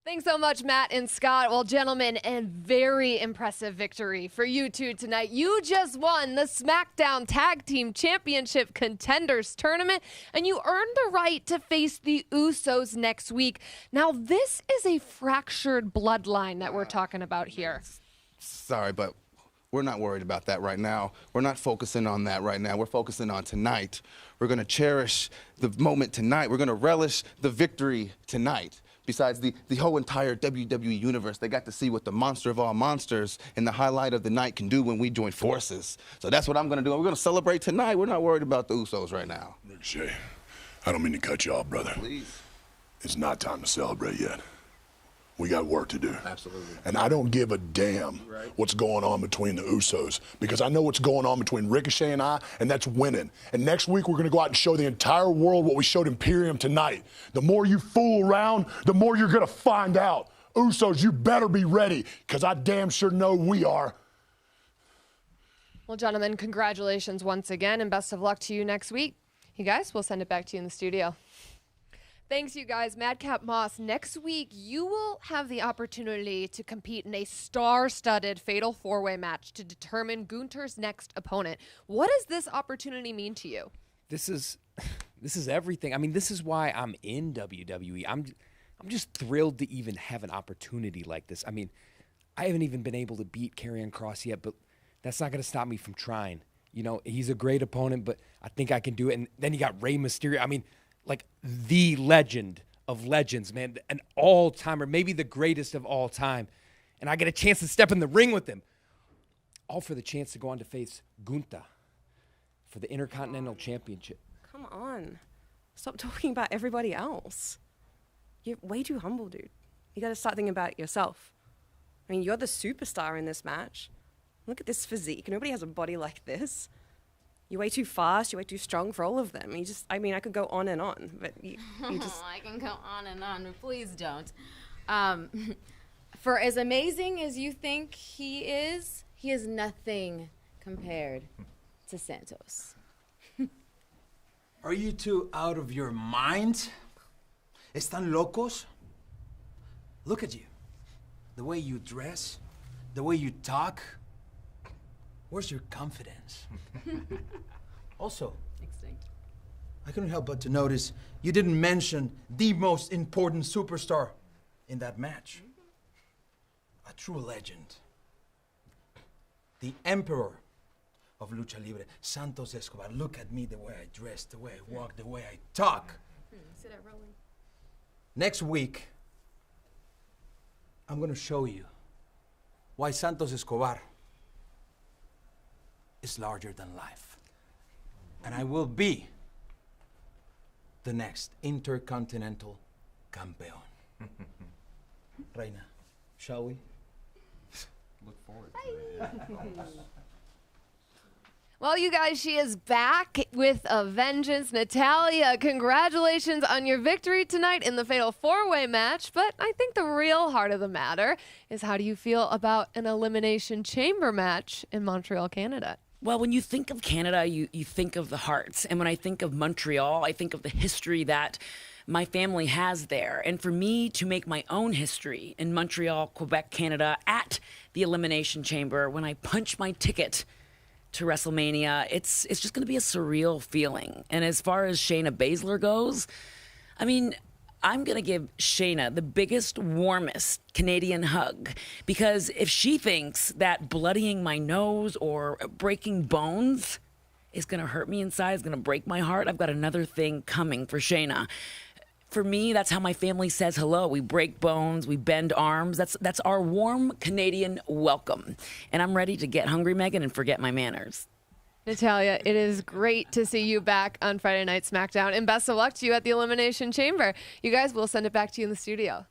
Thanks so much, Matt and Scott. Well, gentlemen, a very impressive victory for you two tonight. You just won the SmackDown Tag Team Championship Contenders Tournament, and you earned the right to face the Usos next week. Now, this is a fractured bloodline that we're talking about here. Sorry, but we're not worried about that right now. We're not focusing on that right now. We're focusing on tonight. We're going to cherish the moment tonight. We're going to relish the victory tonight. Besides, the whole entire WWE universe, they got to see what the monster of all monsters and the highlight of the night can do when we join forces. So that's what I'm going to do. We're going to celebrate tonight. We're not worried about the Usos right now. Ricochet, I don't mean to cut you off, brother. Please. It's not time to celebrate yet. We got work to do. Absolutely. And I don't give a damn what's going on between the Usos, because I know what's going on between Ricochet and I, and that's winning. And next week, we're going to go out and show the entire world what we showed Imperium tonight. The more you fool around, the more you're going to find out. Usos, you better be ready, because I damn sure know we are. Well, gentlemen, congratulations once again, and best of luck to you next week. You guys, we'll send it back to you in the studio. Thanks, you guys. Madcap Moss, next week you will have the opportunity to compete in a star-studded fatal four-way match to determine Gunther's next opponent. What does this opportunity mean to you? This is everything. I mean, this is why I'm in WWE. I'm just thrilled to even have an opportunity like this. I mean, I haven't even been able to beat Karrion Kross yet, but that's not going to stop me from trying. You know, he's a great opponent, but I think I can do it. And then you got Rey Mysterio. I mean, like the legend of legends, man, an all-timer, maybe the greatest of all time. And I get a chance to step in the ring with him. All for the chance to go on to face Gunther for the Intercontinental Championship. Come on. Stop talking about everybody else. You're way too humble, dude. You got to start thinking about yourself. I mean, you're the superstar in this match. Look at this physique. Nobody has a body like this. You're way too fast, you're way too strong for all of them. I could go on and on, but you just... I can go on and on, but please don't. For as amazing as you think he is nothing compared to Santos. Are you two out of your mind? ¿Están locos? Look at you. The way you dress, the way you talk. Where's your confidence? Also, I couldn't help but to notice you didn't mention the most important superstar in that match. A true legend. The emperor of Lucha Libre, Santos Escobar. Look at me, the way I dress, the way I walk, the way I talk. See that rolling? Next week, I'm gonna show you why Santos Escobar is larger than life. And I will be the next Intercontinental Campeón. Reina, shall we? Look forward to it. Well, you guys, she is back with a vengeance. Natalya, congratulations on your victory tonight in the Fatal 4-Way match. But I think the real heart of the matter is, how do you feel about an Elimination Chamber match in Montreal, Canada? Well, when you think of Canada, you think of the hearts. And when I think of Montreal, I think of the history that my family has there. And for me to make my own history in Montreal, Quebec, Canada, at the Elimination Chamber, when I punch my ticket to WrestleMania, it's just going to be a surreal feeling. And as far as Shayna Baszler goes, I mean, I'm going to give Shayna the biggest, warmest Canadian hug, because if she thinks that bloodying my nose or breaking bones is going to hurt me inside, is going to break my heart, I've got another thing coming for Shayna. For me, that's how my family says hello. We break bones, we bend arms. That's our warm Canadian welcome. And I'm ready to get hungry, Megan, and forget my manners. Natalya, it is great to see you back on Friday Night SmackDown, and best of luck to you at the Elimination Chamber. You guys, we'll send it back to you in the studio.